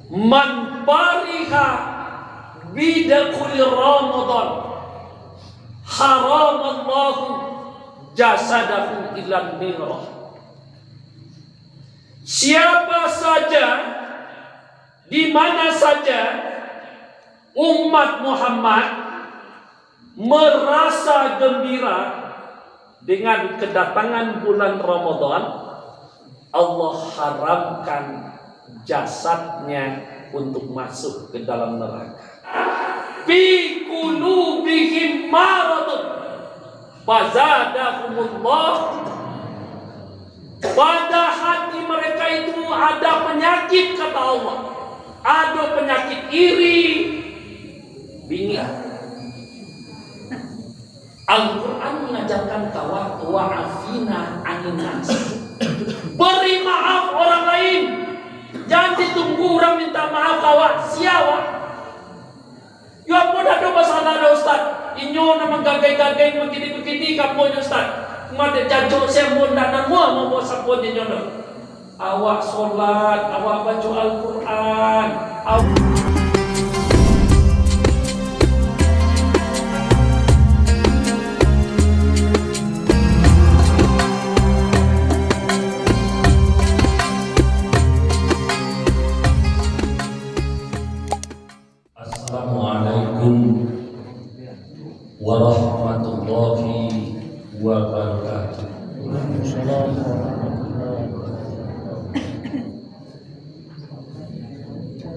Man fariha bidakhuli Ramadan haramallahu jasadahu ilan nirah. Siapa saja, di mana saja umat Muhammad merasa gembira dengan kedatangan bulan Ramadan, Allah haramkan jasadnya untuk masuk ke dalam neraka. Fi qulubihim maradun fazadahumullah. Pada hati mereka itu ada penyakit, kata Allah. Ada penyakit iri, bingit. Al-Quran mengajarkan wa'afina anin nas. Beri maaf orang lain. Jangan ditunggu orang minta maaf kawan siapa. Ya pun ada masalah ada Ustaz. Inyo nama gagai-gagai begini-begini kamu ya Ustaz. Mada jajok sembun dan mau sapun inyo. Awak solat, awak baca Al-Quran. Assalamualaikum warahmatullahi wabarakatuh.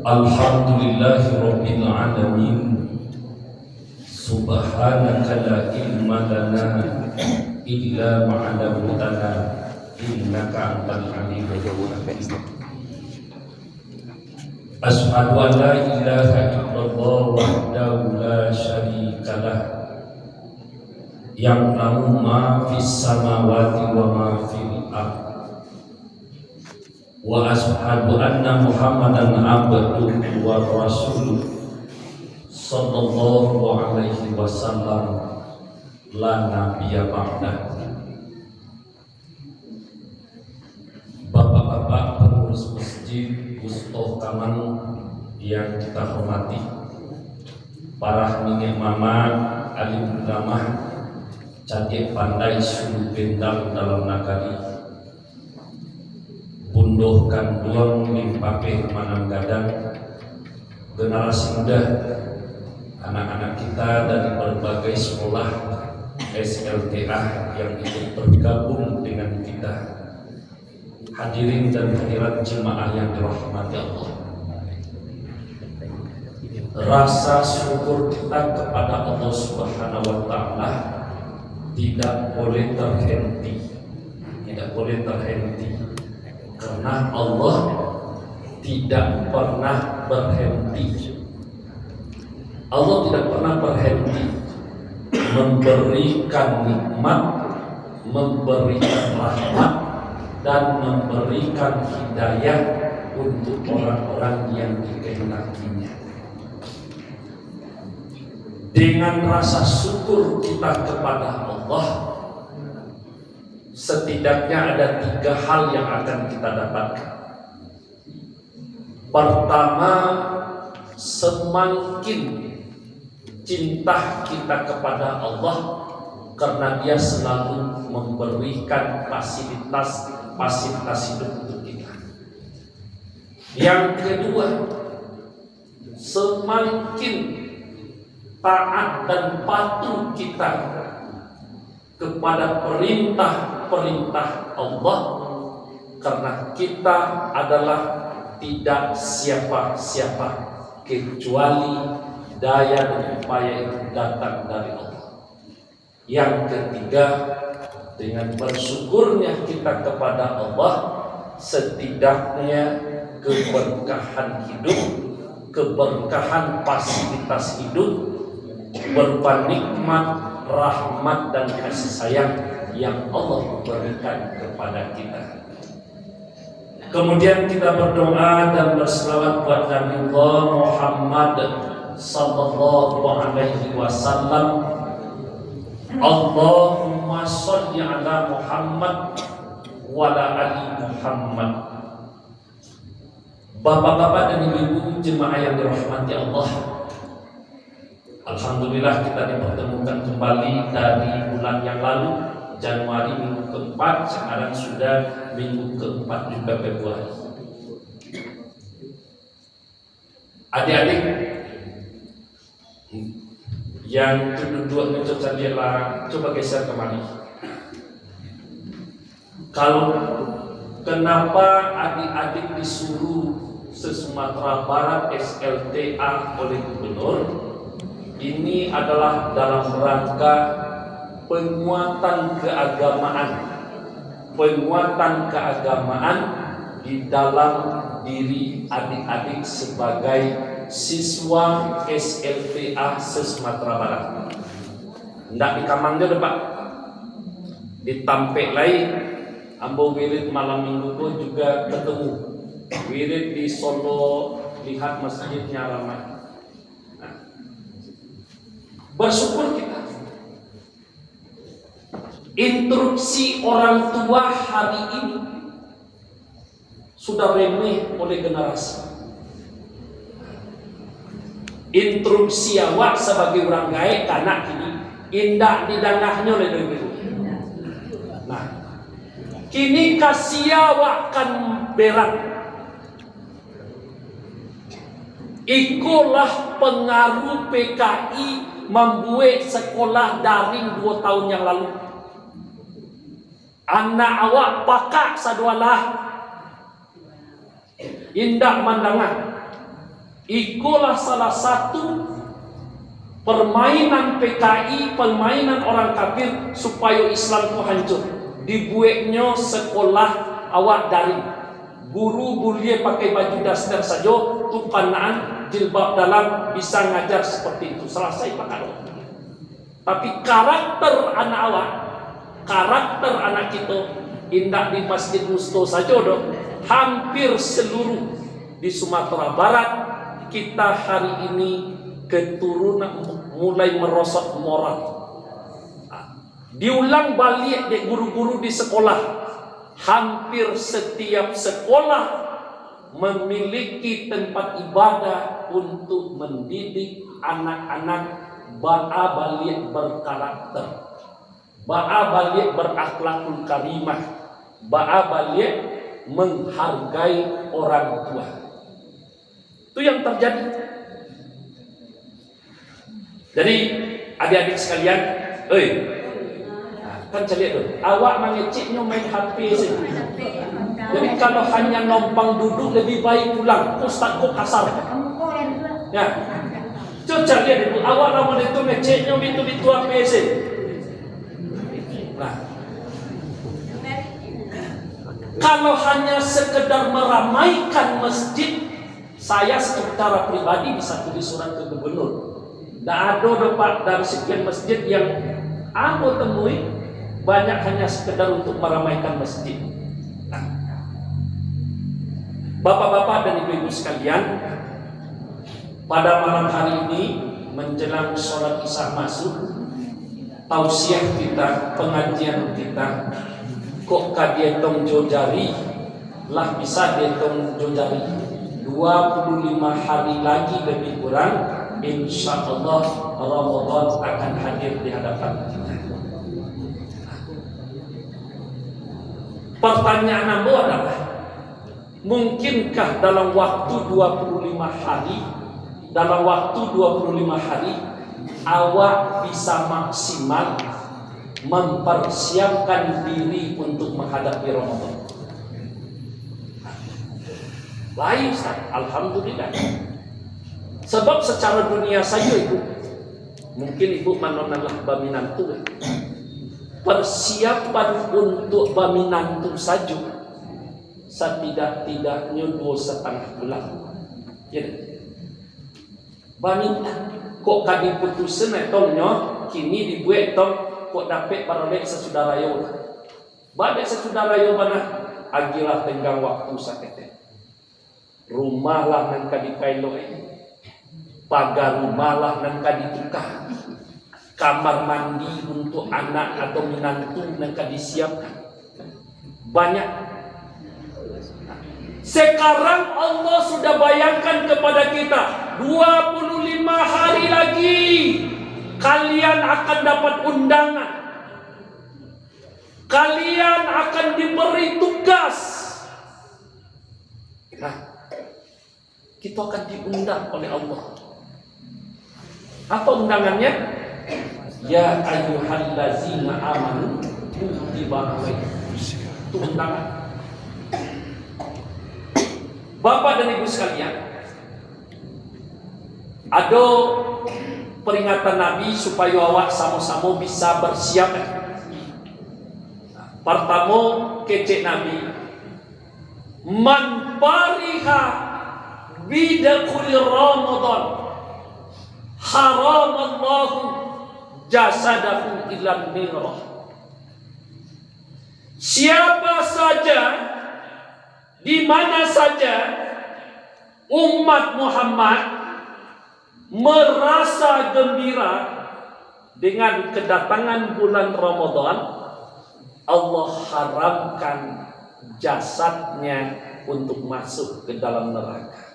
Alhamdulillahi rabbil alamin. Subhanaka la ilma lana illa ma 'allamtana innaka antal alimul hakim. Asyhadu an la ilaha illallah wahdahu la syarikalah ya'lamu ma fis samawati wa ma fil ardh wa asyhadu anna Muhammadan abduhu wa rasuluh sallallahu alaihi wasallam la nabiyya ba'dah. Bapak-bapak pengurus masjid, Ustaz Kaman yang kita hormati, para nenek mama, alim ulama, cadik pandai suluh bendang dalam nagari, bundoh kanduang limpake manang gadang, generasi muda, anak-anak kita dari berbagai sekolah SLTA yang ikut bergabung dengan kita, hadirin dan hadirat jemaah yang dirahmati Allah. Rasa syukur kita kepada Allah Subhanahu wa taala tidak boleh terhenti. Tidak boleh terhenti. Karena Allah tidak pernah berhenti. Allah tidak pernah berhenti memberikan nikmat, memberikan rahmat, dan memberikan hidayah untuk orang-orang yang dikehendakinya. Dengan rasa syukur kita kepada Allah, setidaknya ada 3 hal yang akan kita dapatkan. Pertama, semakin cinta kita kepada Allah karena Dia selalu memberikan fasilitas hidup untuk kita. Yang kedua, semakin taat dan patuh kita kepada perintah-perintah Allah karena kita adalah tidak siapa-siapa kecuali daya dan upaya itu datang dari Allah. Yang ketiga, dengan bersyukurnya kita kepada Allah, setidaknya keberkahan hidup, keberkahan fasilitas hidup berupa nikmat, rahmat dan kasih sayang yang Allah berikan kepada kita. Kemudian kita berdoa dan berselawat buat Nabi Muhammad sallallahu alaihi wasallam. Allahumma sholli ala Muhammad wa ala ali Muhammad. Bapak-bapak dan ibu-ibu jemaah yang dirahmati Allah, alhamdulillah kita dipertemukan kembali dari bulan yang lalu, Januari minggu keempat, sekarang sudah minggu keempat juga Februari. Adik-adik yang duduk coba geser kemari. Kalau kenapa adik-adik disuruh se-Sumatera Barat SLTA oleh gubernur, ini adalah dalam rangka penguatan keagamaan di dalam diri adik-adik sebagai siswa SLTA se-Sumatera Barat. Ndak di Kamangga Pak, ditampek lain, ambo wirid malam minggu pun juga ketemu. Wirid di Solo, lihat masjidnya ramai. Nah, bersyukur kita. Instruksi orang tua hari ini sudah remeh oleh generasi. Instruksi awak sebagai orang gaek karena kini indah didangahnya oleh dulu. Nah, kini kasih awak kan berat. Ikulah pengaruh PKI membuat sekolah daring 2 tahun yang lalu. Anak awak pakak sadualah indah mandangan. Ikulah salah satu permainan PKI, permainan orang kafir supaya Islam itu hancur. Dibuatnya sekolah awak daring. Guru boleh pakai baju daster saja, tupanaan jilbab dalam bisa ngajar seperti itu. Selesai pakai. Tapi karakter anak kita indah di Masjid Musto saja doh. Hampir seluruh di Sumatera Barat kita hari ini keturunan mulai merosot moral. Diulang balik dek guru-guru di sekolah. Hampir setiap sekolah memiliki tempat ibadah untuk mendidik anak-anak ba'a balik berkarakter, ba'a balik berakhlakul karimah, ba'a balik menghargai orang tua. Itu yang terjadi. Jadi adik-adik sekalian, kan celiak tu, awak mengeciknya main HP saja. Jadi kalau hanya numpang duduk lebih baik pulang. Ustaz kok kasar. Ya, coba lihat itu, awak lama itu ngeciknya itu HP saja. Nah, kalau hanya sekedar meramaikan masjid, saya secara pribadi bisa tulis surat ke gubernur. Tidak ada dapat dari sekian masjid yang aku temui banyak hanya sekedar untuk meramaikan masjid. Nah, bapak-bapak dan ibu-ibu sekalian, pada malam hari ini menjelang sholat isya masuk, tausiah kita, pengajian kita, kok kadietong jojari lah bisa dietong jojari 25 hari lagi lebih kurang, insya Allah Ramadan akan hadir di hadapan kita. Pertanyaan Anda adalah, mungkinkah dalam waktu 25 hari awak bisa maksimal mempersiapkan diri untuk menghadapi Ramadan? Lain, alhamdulillah. Sebab secara dunia saja ibu, mungkin ibu manonalah baminantu. Persiapan untuk baminantu saja setidak-tidaknya 2,5 bulan. Ya, bamintan kok kadi putusan etongnya kini dibuat tong kok dapat barolek sesudah raya. Badai sesudah raya mana agilah tenggang waktu sakete. Rumah lah nan kadi pailo, pagar rumah lah nan kadi tukar. Kamar mandi untuk anak atau menantu yang disiapkan banyak. Sekarang Allah sudah bayangkan kepada kita 25 hari lagi kalian akan dapat undangan. Kalian akan diberi tugas. Nah, kita akan diundang oleh Allah. Apa undangannya? Ya ayyuhallazina amanu kutiba alaikum. Itu undangan. Bapak dan Ibu sekalian, ada peringatan Nabi supaya awak sama-sama bisa bersiap. Pertama, kecek Nabi, man fariha bidakul Ramadan haram Allah jasadahu ilan mirah. Siapa saja, di mana saja umat Muhammad merasa gembira dengan kedatangan bulan Ramadan, Allah haramkan jasadnya untuk masuk ke dalam neraka.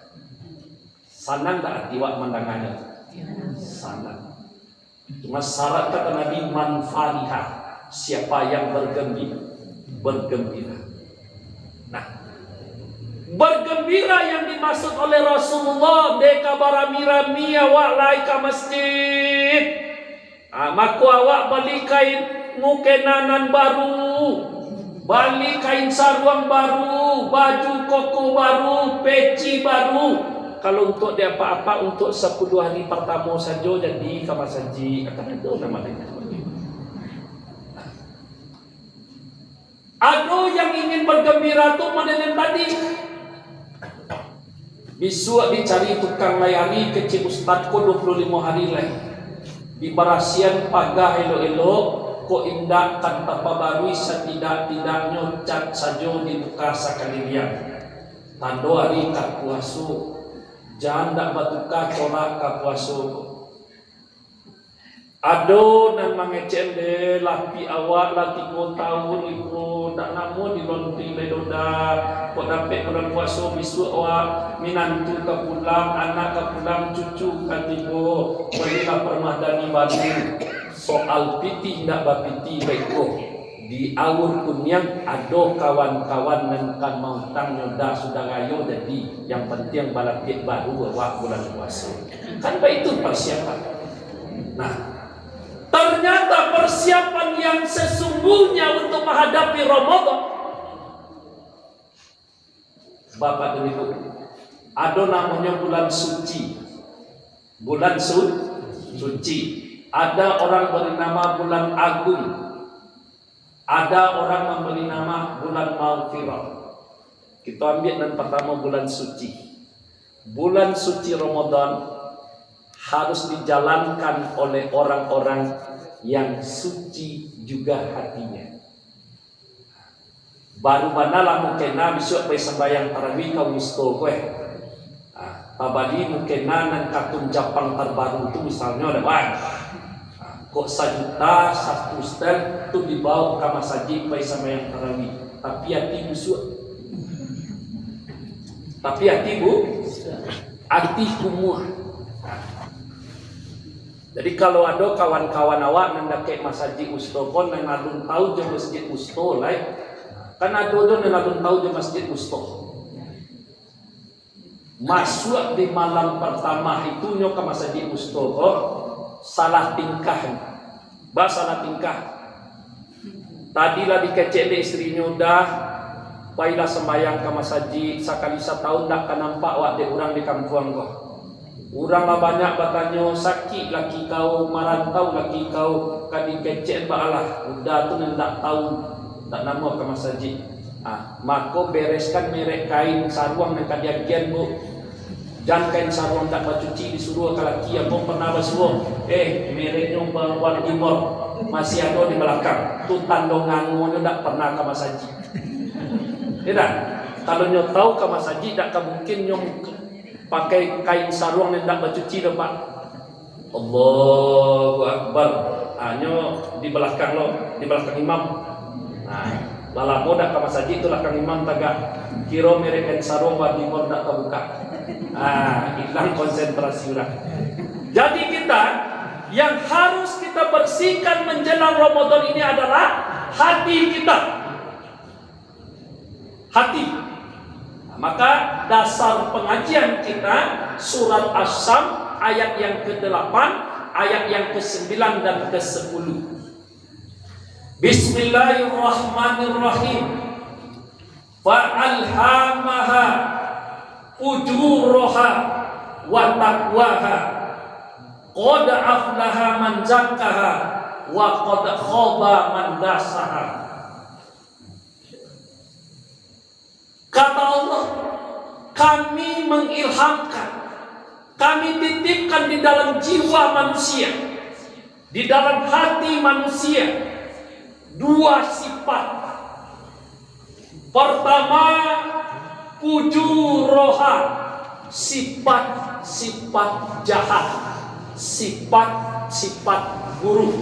Sanang tak tiwak mendangannya? Sanang. Cuma syarat kata Nabi, man fariha, siapa yang bergembira. Nah, bergembira yang dimaksud oleh Rasulullah deka barami-rami awak laika masjid. Maka awak balik kain mukenanan baru, balik kain sarung baru, baju koko baru, peci baru. Kalau untuk dia apa-apa untuk 10 hari pertama saja jadi kamar saji akan ada namanya. Ada yang ingin bergembira tu model tadi. Besok dicari tukang layani kecil ustaz ko 25 hari lagi. Di barasian pagah elok-elok ko indak kan tapabarui setidak-tidaknya cat saja dibuka sekali dia. Tando hari ka puasu. Jangan dak batuka corak ka puasu. Ado nan mangecen de lapi awak lati ko tahun iko dak namo di lonti ledoda ko dapat bulan puasa bisu awak minantu ka pulang anak ka pulang cucu ka tibo berilah permadani baru soal piti ndak bapiti baiko di awur kunyang ado kawan-kawan nan kan mau tang nyoda sudah gayo jadi yang penting balapit baru awak bulan puasa kan itu persiapan. Nah, ternyata persiapan yang sesungguhnya untuk menghadapi Ramadan, Bapak dan Ibu, ada namanya bulan suci. Bulan suci. Ada orang beri nama bulan agung. Ada orang memberi nama bulan maghfirah. Kita ambil yang pertama bulan suci. Bulan suci Ramadan harus dijalankan oleh orang-orang yang suci juga hatinya. Baru manalah mungkin besokไปsembahyang tarawih kau musto kowe. Pabadi mungkin nan katun Jepang terbaru itu misalnya ada kok 1 juta 1 stel tu dibawa ke masjidไปsembahyang tarawih. Tapi hati busuk. Tapi hati kumuh. Jadi kalau ada kawan-kawan awak nang dake masjid usto kon nang alun tahu je masjid usto lai kan ada nang alun tahu je masjid usto masuk di malam pertama itu nyo ke masjid usto kok salah tingkah tadilah dikecek de istrinya dah pailah sembayang ke masjid sekali setahun dak kan nampak wak de orang di kampung kok. Urang lah banyak batanya sakit laki kau marantau laki kau kadi kecek baalah udah tu ndak tahu tak nama ke masjid. Maka bereskan merek kain sarung yang kadiagian bu. Jangan kain sarung tak bacuci disuruh ke laki yang pun pernah basuh. Mereknya berwarna timur masih ada di belakang. Tu tandongan ndak pernah ke masjid. Tidak. Kalau nyo tahu ke masjid tak mungkin nyo pakai kain sarung yang tak bercuci dah Pak. Allahu Akbar. Hanya di belakang lo, di belakang imam. Lala moda ka masaji itulah kang imam taga kiro mereka sarong bagi moda kebuka. Hilang konsentrasi orang. Jadi kita yang harus kita bersihkan menjelang Ramadan ini adalah hati kita. Hati. Maka dasar pengajian kita surat As-Sam ayat yang ke-8, ayat yang ke-9 dan ke-10. Bismillahirrahmanirrahim. Fa'alhamaha ujuraha wa taqwaha. Qad aflaha man zakkaha wa qad khaba man dasaha. Kata Allah, kami mengilhamkan, kami titipkan di dalam jiwa manusia, di dalam hati manusia, dua sifat. Pertama, fujuroha, sifat-sifat jahat, sifat-sifat buruk.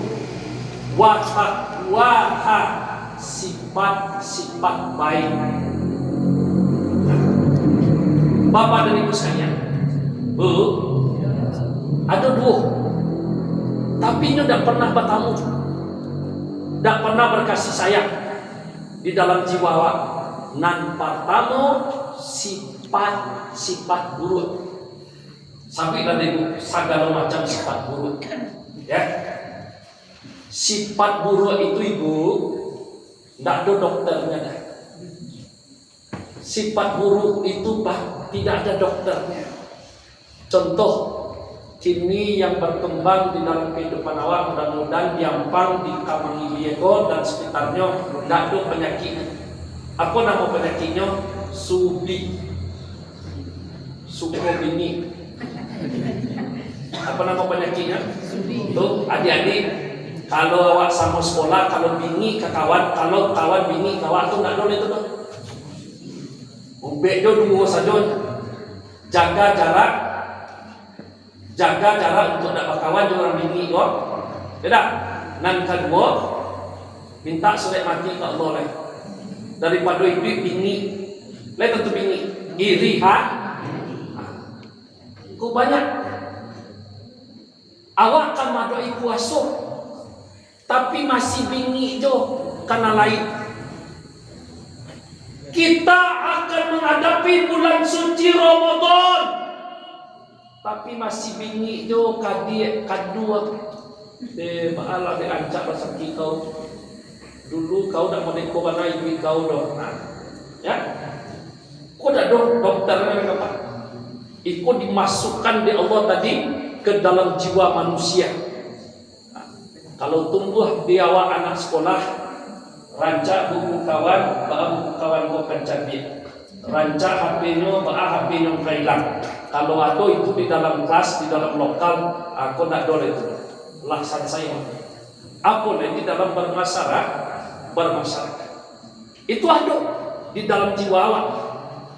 Wa taqwaha, sifat-sifat baik. Bapak dan Ibu sekalian, Bu, ada dua, tapi ini tidak pernah bertamu, tidak pernah berkasih sayang di dalam jiwa. Nan pertama sifat-sifat buruk. Sampai dan Ibu segala macam sifat buruk. Ya, sifat buruk itu Ibu, tidak ada dokternya dah. Sifat buruk itu tidak ada dokternya. Contoh, kini yang berkembang di dalam kehidupan awak, mudah-mudahan diampang di Kamangibiego dan sekitarnya tidak ada penyakitnya. Apa nama penyakitnya? Subi, suko bini. Apa nama penyakitnya? Tuh adik-adik, kalau awak sama sekolah, kalau bini ke kawan, kalau kawan bini kawan tuh tidak ada itu tuh. Ubek do dua saja. Jaga jarak untuk tidak berkawan dengan orang bini kok. Tidak. Nan kedua, minta surat mati ke Allah lah. Daripada itu bini, lah tentu bini. Iri Kau banyak. Awak kan madoi puasa, tapi masih bini jo karena lain. Kita akan menghadapi bulan suci Ramadan, tapi masih bingi jo kadua. Baalah diancak pasal kau. Dulu kau dah meneko mana ibu kau doh. Ya, kau dah dokternya apa? Ikut dimasukkan di Allah tadi ke dalam jiwa manusia. Kalau tumbuh di awal anak sekolah, rancak buku kawan, buku kawan kau kencang. Rancak HP-nya, HP-nya hilang. Kalau ada itu di dalam kelas, di dalam lokal, aku nak dole itu. Laksan saya. Aku nanti dalam bermasyarakat. Itu ada di dalam jiwa awak.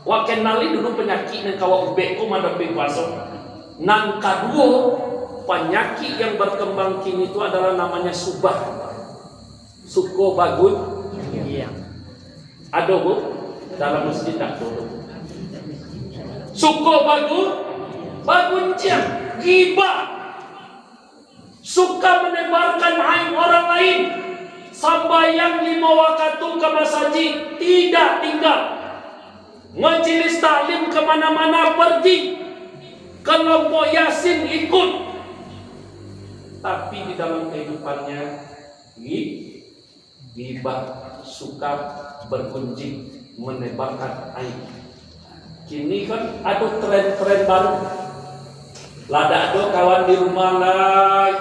Wak kenali dulu penyakit yang kau ubekku madapi puasa. Nang kedua, penyakit yang berkembang kini itu adalah namanya subah. Suko bagut. Iya. Ada Bu dalam masjid tak dulu. Suko baguncian, ghibah. Suka menebarkan aib orang lain. Sambayang 5 waktu ke masjid tidak tinggal. Majelis taklim kemana-mana pergi. Kelompok Yasin ikut. Tapi di dalam kehidupannya ghibah, suka bergunjing, menebarkan aib. Kini kan ada tren baru. Lada ada kawan di rumah lai,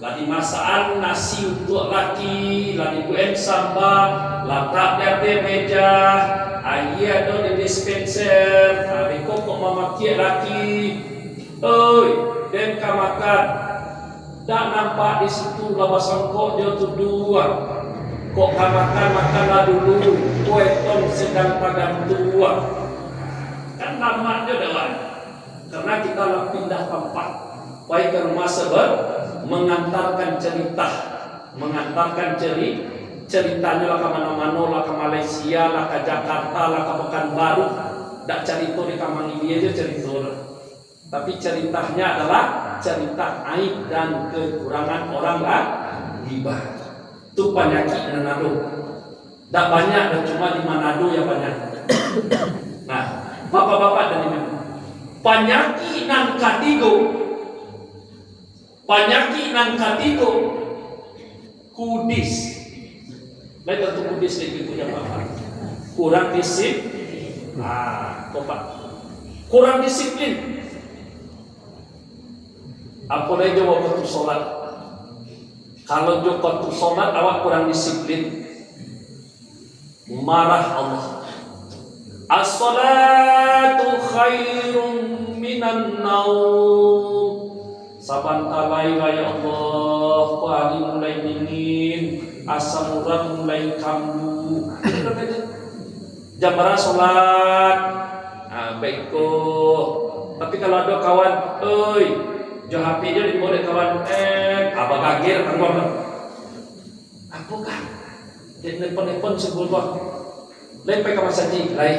lagi masakan nasi untuk laki, lagi buat sambal, letak di meja, ayah ada di dispenser, hari kok memaki laki, oi, dan kau makan, tak nampak di situ lama sangkok dia tu dua. Kok makanlah dulu, kue tong sedang padam tua. Kan lama dia dah. Karena kita lah pindah tempat. Baik ke rumah sebab mengantarkan cerita, ceritanya lah ke mana-mana, lah ke Malaysia, lah ke Jakarta, lah ke Pekanbaru. Tak cerita di Kamangili aja cerita. Tapi ceritanya adalah cerita aib dan kekurangan orang lah ghibah. Itu penyakit Manado. Tak banyak dan cuma di Manado yang banyak. Nah, bapak-bapak dan ibu, penyakit nan katigo kudis. Lain tentu kudis itu punya bapak. Kurang disiplin. Bapak. Kurang disiplin. Apalagi waktu sholat. Kalau waktu sholat awak kurang disiplin, marah Allah. As-salatu khairun minan naum. Saban talai ya Allah, pagi mulai dingin, asam urat mulai kambuh. Jam berapa sholat? Baikko. Tapi kalau ada kawan, jo HP dia dimulai kawan, abang kaget kan gua. Apa kan? Dia nelpon sebelum lain pergi ke masjid, lain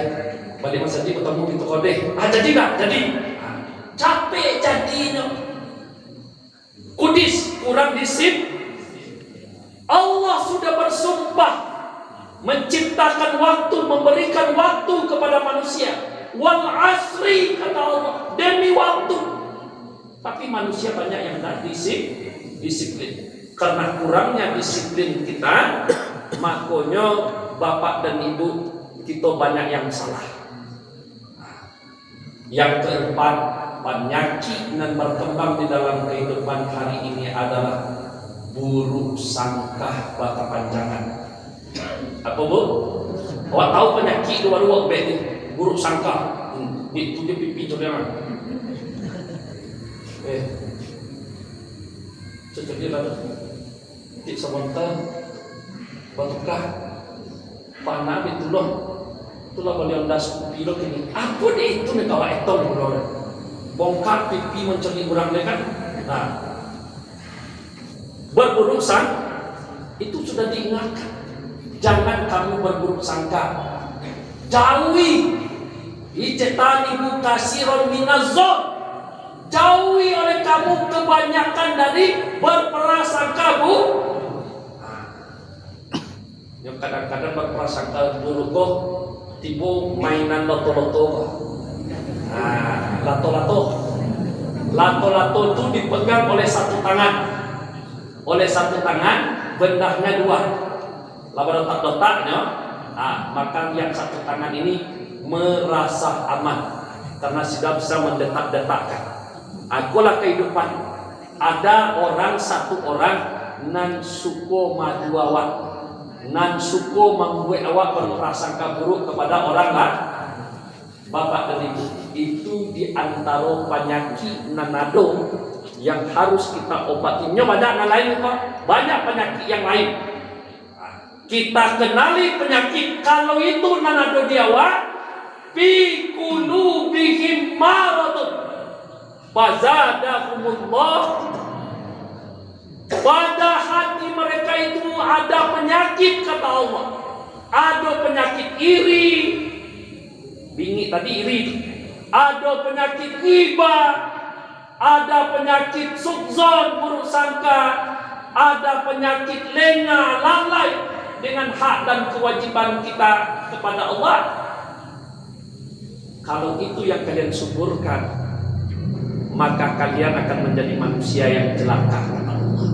balik masjid ketemu pintu kodeh. Jadi tak? Jadi. Capek jadinya. Kudis, kurang disiplin. Allah sudah bersumpah menciptakan waktu, memberikan waktu kepada manusia. Wal asri, kata Allah, demi waktu. Tapi manusia banyak yang tak disiplin. Karena kurangnya disiplin kita, makanya bapak dan ibu kita banyak yang salah. Yang keempat, penyakit yang berkembang di dalam kehidupan hari ini adalah buruk sangka baka panjangan. Apa bu? Awak tahu penyakit itu baru awak ini buruk sangka. Itu dia pipi tu dia mah. Jadi lalu tik sebentar batukah panah bitulong itulah beliau das kupi lo kini apa deh itu nih kawa etong bro bongkar pipi mencuri orang dia kan. Nah, berburuk sangka itu sudah diingatkan, jangan kamu berburuk sangka, jauhi ijtanibu kasiron minazon, jauhi oleh kamu kebanyakan dari berprasangka bu. Yang kadang-kadang berprasangka buruk kok tipu mainan loto-loto. Lato-lato itu dipegang oleh satu tangan, bendahnya dua. Lalu dotak-dotaknya, maka yang satu tangan ini merasa aman karena sudah bisa mendetak-detakkan. Akulah kehidupan. Ada satu orang nan suko maduawat, nan suko membuat awak berprasangka buruk kepada orang lain. Bapak dan ibu, itu diantara penyakit nanado yang harus kita obatinya. Banyak yang lain kok, banyak penyakit yang lain. Kita kenali penyakit kalau itu nanado di awak, fi qulubihim maradun fazadahumullah. Pada hati mereka itu ada penyakit, kata Allah. Ada penyakit iri, bingi tadi iri. Ada penyakit riba, ada penyakit sukzon, buruk sangka, ada penyakit lengah, lalai dengan hak dan kewajiban kita kepada Allah. Kalau itu yang kalian suburkan, maka kalian akan menjadi manusia yang celaka, kata Allah.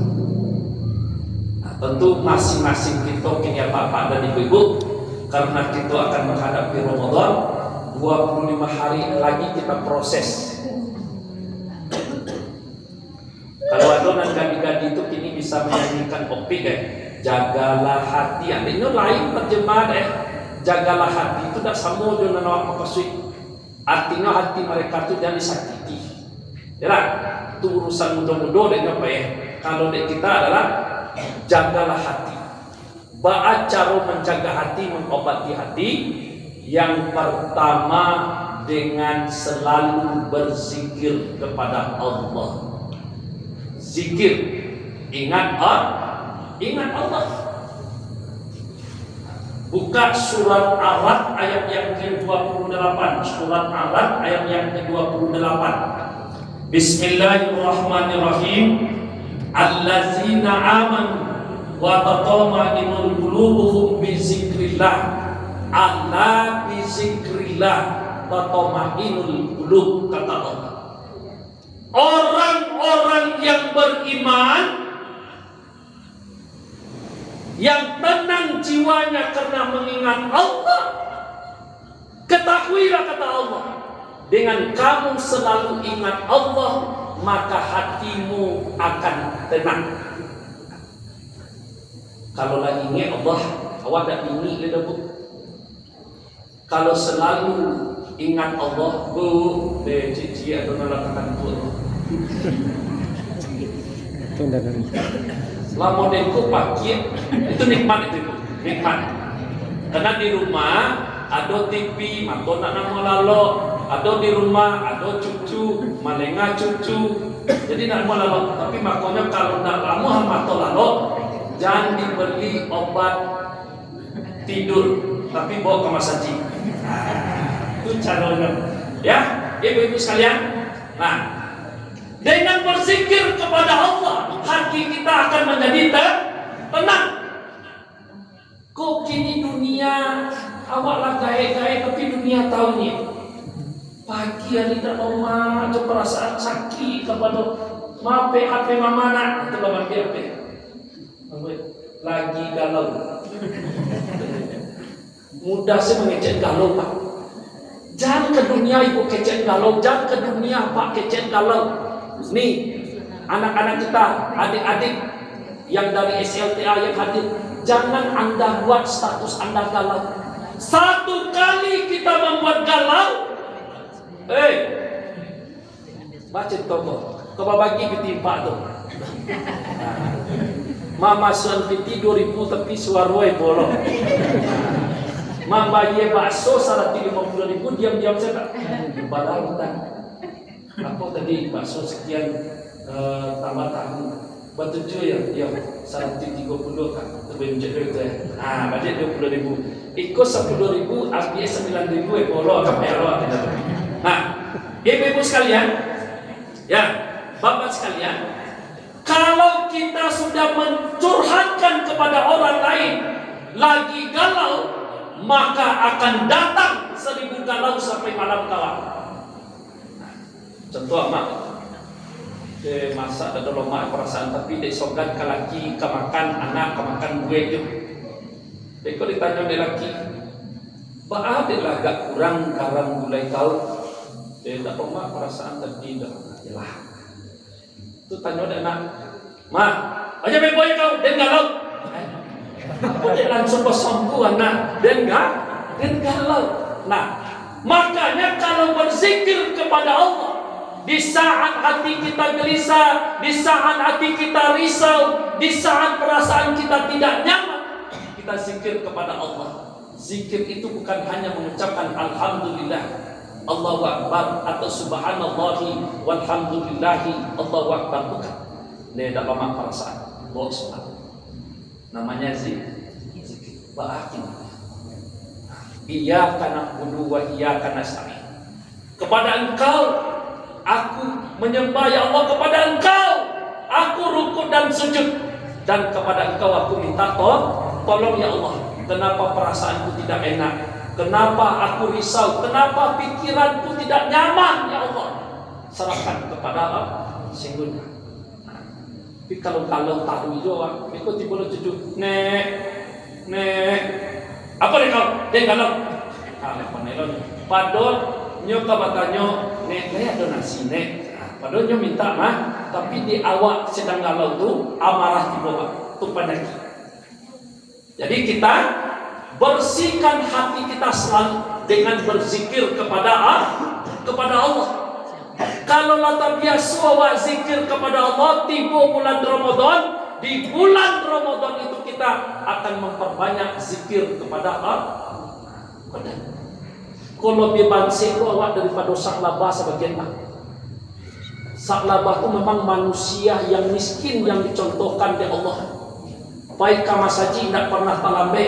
Nah, tentu masing-masing kita, kini bapak dan ibu-ibu, karena kita akan menghadapi Ramadan, 25 hari lagi kita proses. Kalau ada gadi-gadi itu kini bisa menyanyikan opik jagalah hati. Ini lain terjemahan jagalah hati itu tak sama dengan awak makasih. Artinya hati mereka itu jangan disakiti. Ya, itu urusan mudah-mudah dan apa ya? Kalau kita adalah jagalah hati. Baca cara menjaga hati, mengobati hati. Yang pertama dengan selalu berzikir kepada Allah. Zikir, ingat Allah. Buka surat Ar-Ra'd ayat yang ke-28. Surat Ar-Ra'd ayat yang ke-28. Bismillahirrahmanirrahim. Allazina amanu wa tatma'innul qulubuhum bi zikrillah. Ala bi zikrillah tatma'innul qulub, kata Allah. Orang-orang yang beriman, yang tenang jiwanya karena mengingat Allah, ketahuilah, kata Allah, dengan kamu selalu ingat Allah, maka hatimu akan tenang. Kalau lagi ingat Allah, awak tak ingat dia bu. Kalau selalu ingat Allah, bu, cici ada nalakan tu. Selama dengku pakai itu nikmat, itu nikmat. Karena di rumah ada TV, mato nak nama lalo, ada di rumah ada cucu, malenga cucu. Jadi nak nama lalo. Tapi makanya kalau nak lama mato lalo, jangan dibeli obat tidur, tapi bawa ke masaji. Itu caranya, ya, ibu-ibu sekalian. Nah, dengan berzikir kepada Allah, hati kita akan menjadi tenang. Kok kini dunia awaklah gaya-gaya, tapi dunia tahunya pagi hari tak lama ada perasaan sakit kepada mape ape mamana itu lawan dia ape lagi galau. Mudah sih mengecek galau pak. Jangan ke dunia ibu kecek galau, jangan ke dunia pak kecek galau. Nih anak-anak kita, adik-adik yang dari SLTA yang hadir, jangan anda buat status anda galau. Satu kali kita membuat galau, baca toko, kau bagi ketimpa tu. Mama suan piti 2000 tapi suaroi bolong. Mama ye bakso 150.000 diam-diam saya tak barang tak. Apa tadi bakso sekian tambah tahun. Betul ya 130 kan. Lebih menjadi itu ya. Budget 20.000. Ikut 10.000, habis 9.000 bolong kamera. Nah, ibu-ibu sekalian, ya, bapak sekalian, kalau kita sudah mencurhatkan kepada orang lain lagi galau, maka akan datang 1000 galau sampai malam kawan. Contoh mak, masak ada mak perasaan tapi dek sogan ke laki, ke makan anak, ke makan gue itu. Dek kalau ditanya dek laki, pak ada lah agak kurang garam gulai kau. Dek tak mak perasaan tadi dah, jelah. Itu tanya dek nak, mak, aja boy kau, dek galau. Apa dia langsung kesembuhan nak, dan galau. Nah, makanya kalau berzikir kepada Allah, di saat hati kita gelisah, di saat hati kita risau, di saat perasaan kita tidak nyaman, kita zikir kepada Allah. Zikir itu bukan hanya mengucapkan alhamdulillah, Allahu Akbar, atau subhanallahi walhamdulillahi Allahu Akbar, bukan. Ini dalam perasaan, bos. Namanya zikir. Ba'akin. Iyyaka na'budu wa iyyaka nasta'in. Kepada Engkau aku menyembah ya Allah, kepada Engkau aku rukuk dan sujud, dan kepada Engkau aku minta tolong ya Allah. Kenapa perasaanku tidak enak? Kenapa aku risau? Kenapa pikiranku tidak nyaman ya Allah? Serahkan kepada Allah singgunya. Tapi kalau tahu jawab, ikut tiba cucu, nek, apa deh kau? Deh kalau, panelon, padahal nyoka batanyo, nek, ada nasi nek, padahal nyo minta mah, tapi di awak sedang galau tu amarah tiba tu penyakit. Jadi kita bersihkan hati kita selalu dengan berzikir kepada Allah. Kalau lata biasa wa zikir kepada Allah tiba bulan Ramadan, di bulan Ramadan itu kita akan memperbanyak zikir kepada Allah. Kalau bebansi itu awak daripada saklabah sebagian mah. Saklabah itu memang manusia yang miskin yang dicontohkan oleh Allah. Baik kamasaji tidak pernah talambe,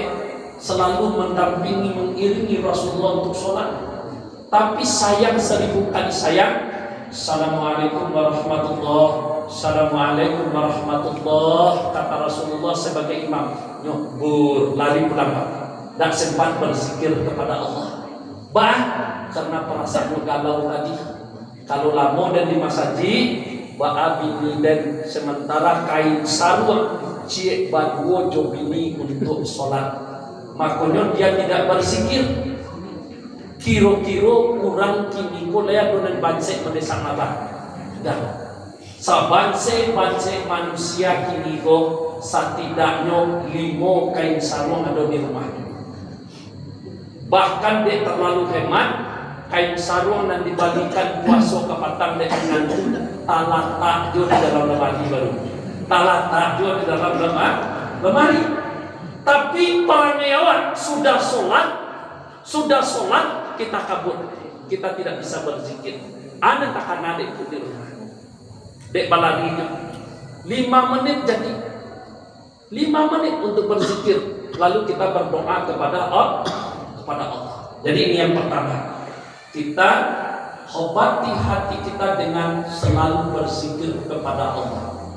selalu mendampingi, mengiringi Rasulullah untuk sholat. Tapi sayang 1000 kali sayang. Assalamualaikum warahmatullahi, Assalamualaikum warahmatullahi, kata Rasulullah sebagai imam. Nyobur, lari pulang, tidak sempat berzikir kepada Allah. Karena perasaan galau tadi. Kalau lama dan di masjid, dan sementara kain sarung cie baduo jobini untuk sholat, makanya dia tidak berzikir. Kiro-kiro kurang kini ko lea donen banse mendesak apa? Dah. Sabanse manusia kini ko setidaknya 5 kain sarung ada di rumahnya. Bahkan dia terlalu hemat, kain sarung dan dibalikan puasa ke patang dengan talah takjur di dalam lemari baru. Talah takjur di dalam lemari. Tapi para nyawa sudah sholat kita kabur, kita tidak bisa berzikir. Anda takkan ada itu di rumah. Dek baladi 5 menit jadi 5 menit untuk berzikir, lalu kita berdoa kepada Allah. Jadi ini yang pertama, kita obati hati kita dengan selalu berzikir kepada Allah.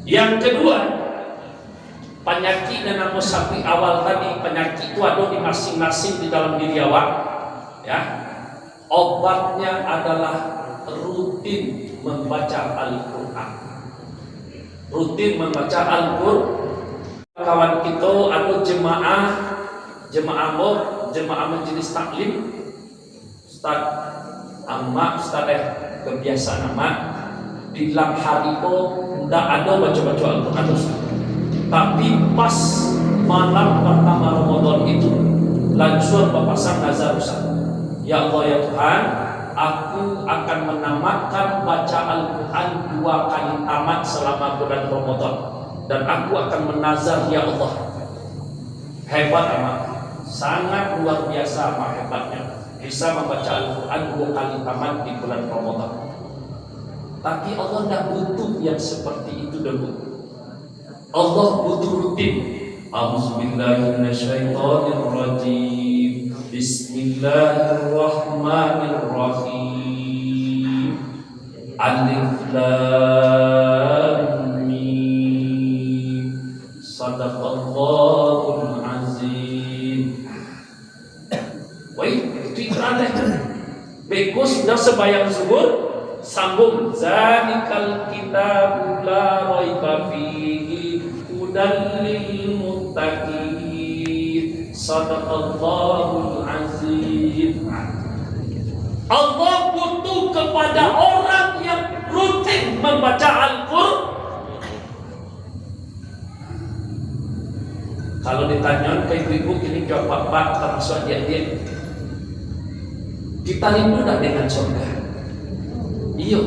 Yang kedua, penyakit dan nama sapi awal tadi, penyakit itu ada di masing-masing di dalam diri awak, ya. Obatnya adalah rutin membaca Al-Quran. Rutin membaca Al-Quran. Kawan kita ada jemaah majelis taklim, Ustaz Amma, Ustaz kebiasaan amat di dalam hari itu tidak ada baca-baca Al-Quran, tapi pas malam pertama Ramadan itu langsung berpasang nazar, Ustaz, ya Allah ya Tuhan, aku akan menamatkan baca Al-Quran 2 kali tamat selama bulan Ramadan, dan aku akan menazar ya Allah. Hebat amat, sangat luar biasa amat hebatnya, bisa membaca Al-Quran 2 kali tamat di bulan Ramadan. Tapi Allah tidak butuh yang seperti itu dulu. Allah butuh rutin. A'udzubillahiminasyaitonirrajim. Bismillahirrahmanirrahim. Alif Lam Mim. Shadaqallahul azim. Woi, itu iklan beko sudah sebayang zuhur, sambung zalikal kitabu la raiba fihi hudan lil muttaqin. Shadaqallahul azim. Allah butuh kepada orang yang rutin membaca Al-Quran. Kalau ditanya ke ibu-ibu kini jawab bapak termasuk dia, kita rindu tak dengan surga? Iya.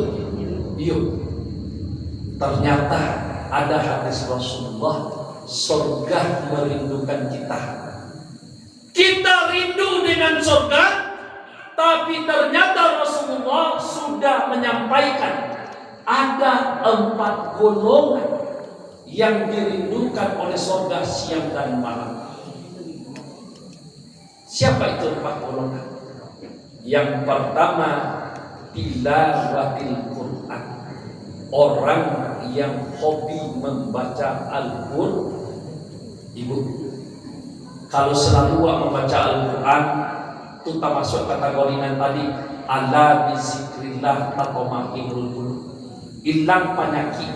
Ternyata ada hadis Rasulullah, surga merindukan kita. Kita rindu dengan surga, tapi ternyata Rasulullah sudah menyampaikan ada 4 golongan yang dirindukan oleh surga siang dan malam. Siapa itu 4 golongan? Yang pertama, tilawatil Quran. Orang yang hobi membaca Al-Quran. Ibu, kalau selalu membaca Al-Quran, itu termasuk kategori yang tadi, ala bizikrillah tatma'innul qulub. Hilang penyakit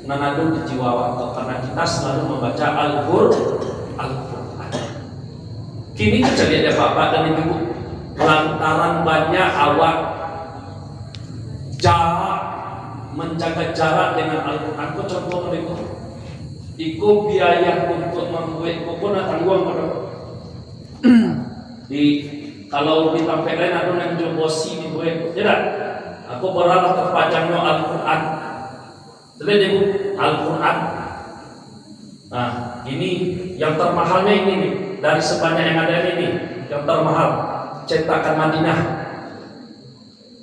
nanadu di jiwa waktu karena kita selalu membaca Al-Quran. Kini kejadian ada bapak dan ibu, lantaran banyak awak menjaga jarak dengan Al-Quran. Aku contoh mereka, iku biaya untuk membuat buku nak tanggung pada di kalau di tempat lain ada yang jobosi dibuat, tidak. Aku berharap terpajangnya Al-Quran. Jadi ibu Al-Quran. Nah, ini yang termahalnya ini nih, dari sebanyak yang ada ini yang termahal, cetakan Madinah.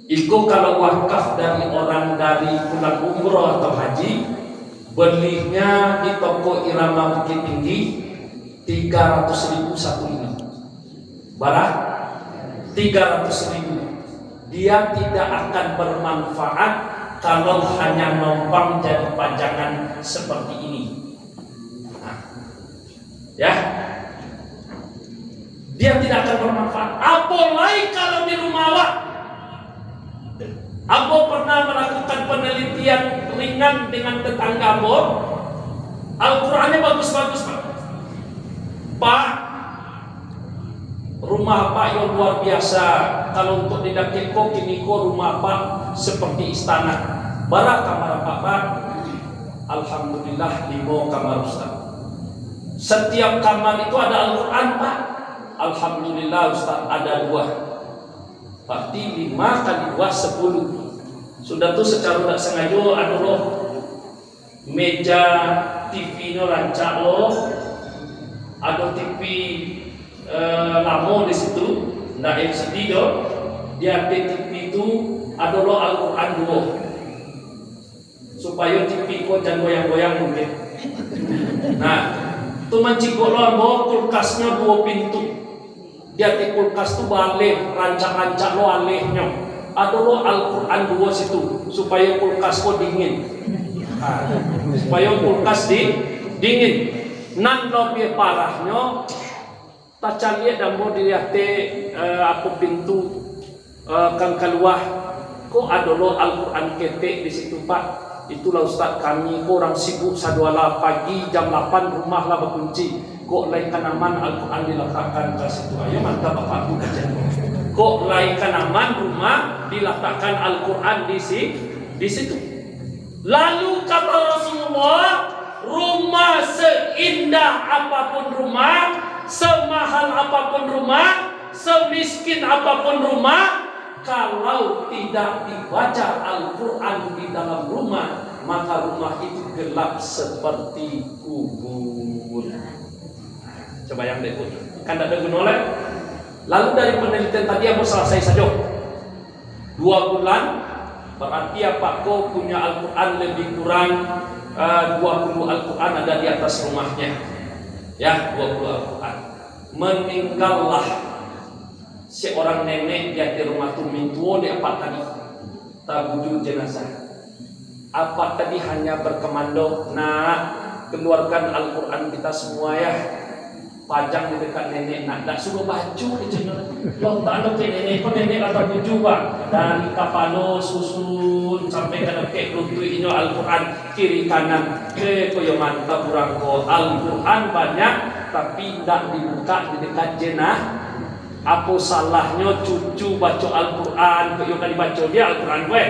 Itu kalau wakaf dari orang dari pulang umroh atau haji, belinya di toko Irama Bukit Tinggi 300.000 satu ini. Barang 300.000. Dia tidak akan bermanfaat kalau hanya numpang jadi pajangan seperti ini. Nah, ya, dia tidak akan bermanfaat. Apalagi kalau di rumah awak. Abo pernah melakukan penelitian ringan dengan tetangga Abo. Al-Qurannya bagus-bagus, Pak. Rumah Pak yang luar biasa. Kalau untuk didaki kini rumah Pak seperti istana. Barak kamar Pak. Alhamdulillah 5 kamar Ustaz. Setiap kamar itu ada Al-Quran Pak. Alhamdulillah Ustaz ada 2. Berarti 5 kali 2 10. Sudah tuh secara tidak sengaja ada loh meja TV no rancak loh. Ada TV lama di situ, ndak LCD do. Dia TV itu ada lo Al-Quran dulu. Supaya TV ko jangan goyang-goyang mungkin. Nah, tu mancikok lo ambo kulkasnya 2 pintu. Dia di kulkas tu balik rancak-rancak lo alehnya. Ada lo Al-Quran 2 situ supaya kulkas ko dingin. Supaya kulkas dingin. Nan lo biar parahnya tak cari dan mau dilihat aku pintu kan keluar kok ada lo Al-Quran ketek di situ Pak. Itulah Ustaz kami orang sibuk sadwala pagi jam 8 rumah lah berkunci. Kok lain kanaman Al-Quran diletakkan ke situ. Ayo mantap Bapak buka jalan. Kok lain kanaman rumah diletakkan Al-Quran di situ. Lalu kata Rasulullah, rumah seindah apapun rumah, semahal apapun rumah, semiskin apapun rumah, kalau tidak dibaca Al-Quran di dalam rumah, maka rumah itu gelap seperti kubur. Coba yang dekut, kan tak ada gunoleh. Lalu dari penelitian tadi aku selesai saja 2 bulan, berarti apa kau punya Al-Quran lebih kurang 20 Al-Quran ada di atas rumahnya. Ya, 20 Al-Quran. Meninggallah seorang nenek di rumah tu mintuo di apa tadi? Tabujul jenazah. Apa tadi hanya berkomando, nak keluarkan Al-Quran kita semua ya. Pajang di dekat nenek, nak suruh baju di channel. Kalau tak ada nenek, kau nenek atau buju Pak. Dan kapalo susun sampai ke dekat lutut ini Al-Quran kiri kanan. Koyo mantap kurang ko Al-Quran banyak, tapi tidak dibuka di dekat jenah. Apa salahnya cucu baca Al-Quran? Koyo kan dibaca dia Al-Quran gue.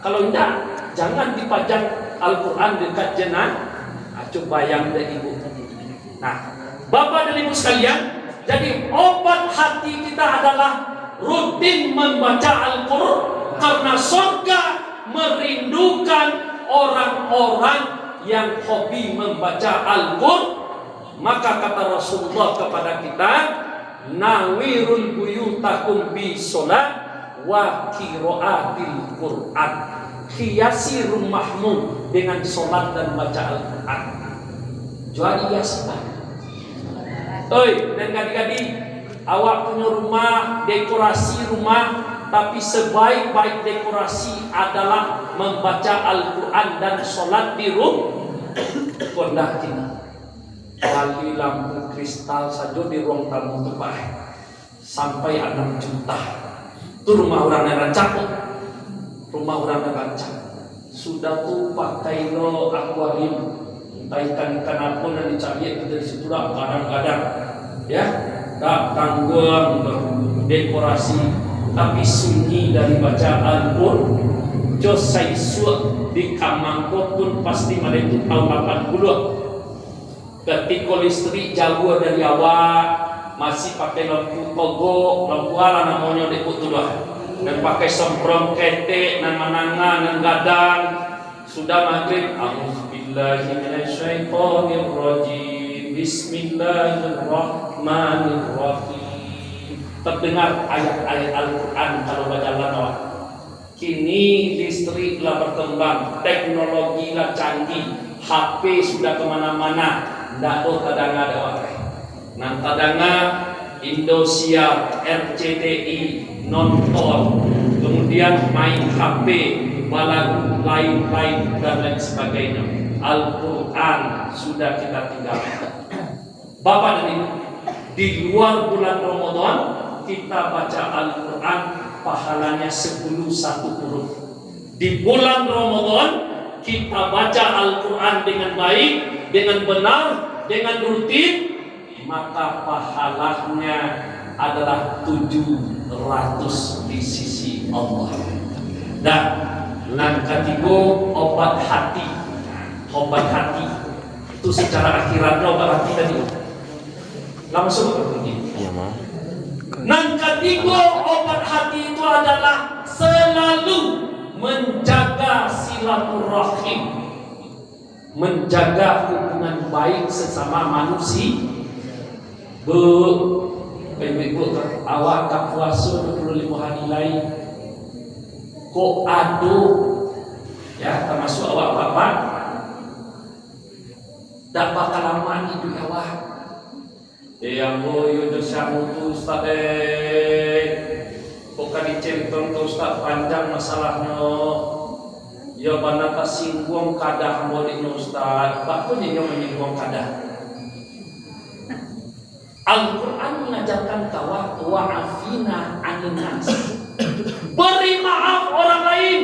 Kalau tidak, jangan dipajang Al-Quran dekat jenah. Coba yang dari ibu. Nah, Bapak dan Ibu sekalian, jadi obat hati kita adalah rutin membaca Al-Quran, karena surga merindukan orang-orang yang hobi membaca Al-Quran. Maka kata Rasulullah kepada kita, nawirul buyutakum bi sholat wa qiraatil Quran. Hiasi rumahmu dengan sholat dan baca Al-Quran. Jadi hiasi Pak. Oi, dan gadis-gadis, awak punya rumah, dekorasi rumah, tapi sebaik-baik dekorasi adalah membaca Al-Quran dan sholat di rumah. Kondakin kali lampu kristal saja di ruang tamu itu Pak, sampai 6 juta. Itu rumah orang yang rancak, rumah orang yang rancak. Sudah tuh pakai lo akuarium. Ikan-ikan apa yang dicari itu dari situ lah kadang-kadang ya tak tanggung dekorasi tapi sunyi dari baca Al-Quran. Jos saya suat di kamangko pun pasti pada itu tahun 80. Ketika listrik jauh dari awak masih pakai lampu togo, lampu ala namanya dekut tu dah, dan pakai semprong ketek nan mananga nan gadang. Sudah maghrib, Bismillahirrahmanirrahim. Bismillahirrahmanirrahim. Terdengar ayat-ayat Al-Quran kalau baca lawat. Kini listrik telah berkembang, teknologi telah canggih, HP sudah kemana-mana. ndak do tadanga ada wae. Nan tadanga Indosiar, RCTI, nonton, kemudian main HP, balan lain-lain dan lain sebagainya. Al-Quran sudah kita tinggalkan. Bapak dan Ibu, di luar bulan Ramadan kita baca Al-Quran pahalanya 10 satu huruf. Di bulan Ramadan kita baca Al-Quran dengan baik, dengan benar, dengan rutin, maka pahalanya adalah 700 di sisi Allah. Dan nan ketiga obat hati itu secara akhiratnya obat hati tadi. Langsung begini. Iya, Ma. Nan ketiga obat hati itu adalah selalu menjaga silaturahim, menjaga hubungan baik sesama manusia. Ibu awak tak puasa 25 hari lain kok aduh ya, termasuk awak bapak tak bakal lama hidup awak yang boyo dosamu tu Ustaz bukan diceritakan ke Ustaz panjang masalahnya ya bana tak singgung kadah murid Ustaz bakun dia menyinggung kadah. Al-Quran mengajarkan kawa wa'afina anin nas. Beri maaf orang lain.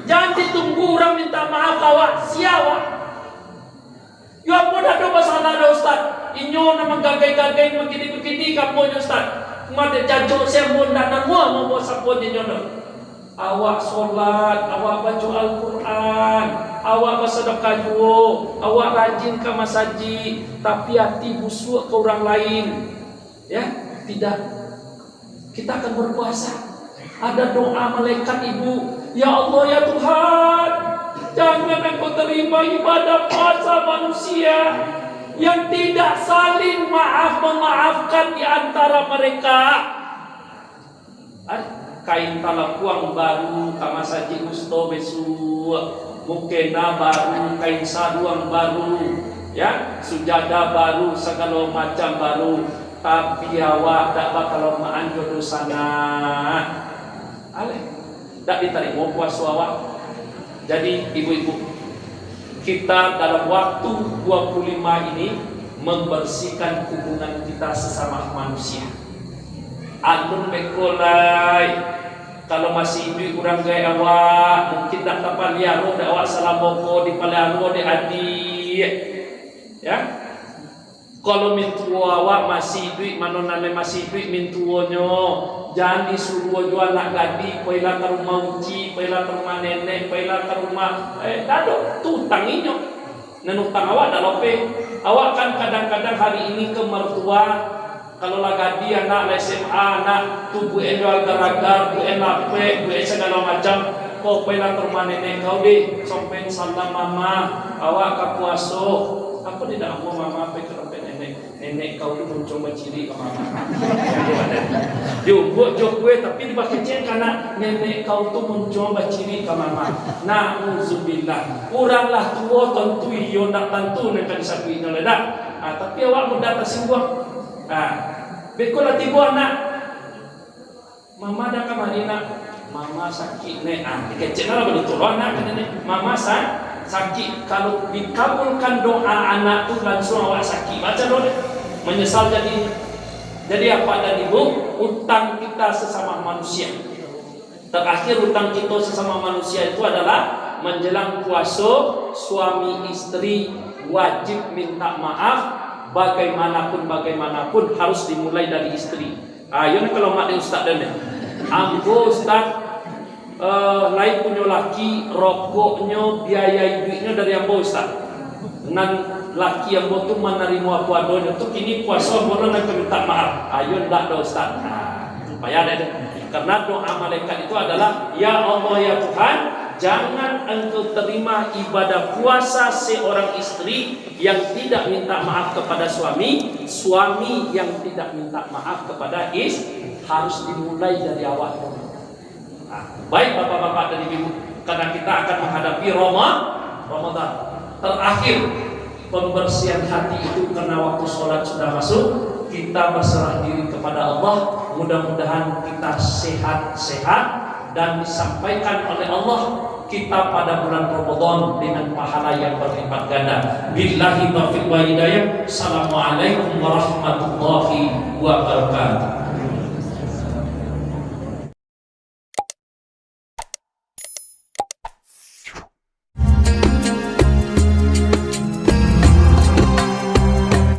Jangan ditunggu orang minta maaf kawa siawa. Ya apa dah do masalah dah Ustaz. Inyo nama gagai-gagai begini-begini kamu Ustaz. Mata jajuk sembun dan nama mau sapun inyo dah. Awak solat, awak baca Al-Quran, awak bersedekah juga, awak rajin ke masjid, tapi hati busuk ke orang lain. Ya, tidak. Kita akan berpuasa. Ada doa malaikat ibu, ya Allah ya Tuhan, jangan Engkau terima ibadah puasa manusia yang tidak saling memaafkan di antara mereka. Kain talapuang baru, kama saji usto besok, mukena baru, kain saduang baru, ya, sujadah baru, segala macam baru, tapi awak tak bakal maanjo dosana. Ale, tak diterima puasa awak. Jadi ibu-ibu, kita dalam waktu 25 ini membersihkan hubungan kita sesama manusia. Alun bekolai kalau masih hidup kurang gaya awak mungkin tak dapat liaro dak awak salah boko di palaro de adik ya. Kalau mintuo awak masih hidup manonane masih hidup mintuonyo jangan disuruh jual anak gadi pailah ke rumah uci pailah ke rumah nenek pailah ke rumah dado tutang inyo nenutang awak dak lope awak kan kadang-kadang hari ini ke mertua. Kalau lagi dia anak SMA, anak tubuh jual garagar, bu enak, bu segala macam, kau pelan rumah nenek kau deh, sampai salam mama, awak ke puaso, aku tidak mau mama pergi ke nenek kau tu mencoba ciri ke mama. Jumbo gue tapi di kecil karena nenek kau tu mencoba ciri ke mama. Nauzubillah, kuranglah tua tentu iyo nak tentu nak disakui nolak. Tapi awak mudah tersinggung. Bekola tibu anak mama dah kamari nak mama sakit nek dikecek lah begitu anak kan ini mama sakit kalau dikabulkan doa anak tu langsung awak sakit baca doa menyesal jadi apa dan ibu utang kita sesama manusia terakhir utang kita sesama manusia itu adalah menjelang puasa suami istri wajib minta maaf bagaimanapun harus dimulai dari istri. Ayo kalau mak dia ustaz dan ambo ustaz lain punya laki rokoknya biaya hidupnya dari ambo ustaz. Nan laki ambo tu menerima apa adanya tu kini puasa ambo nak minta maaf. Ayo ndak do ustaz. Supaya ada karena doa malaikat itu adalah ya Allah ya Tuhan jangan Engkau terima ibadah puasa seorang istri yang tidak minta maaf kepada suami yang tidak minta maaf kepada istri harus dimulai dari awal. Baik bapak-bapak dan ibu, karena kita akan menghadapi Ramadan. Terakhir Pembersihan hati itu karena waktu sholat sudah masuk, kita berserah diri kepada Allah. Mudah-mudahan kita sehat-sehat dan disampaikan oleh Allah kita pada bulan Ramadan dengan pahala yang berlipat ganda. Billahi taufiq wal hidayah. Assalamualaikum warahmatullahi wabarakatuh.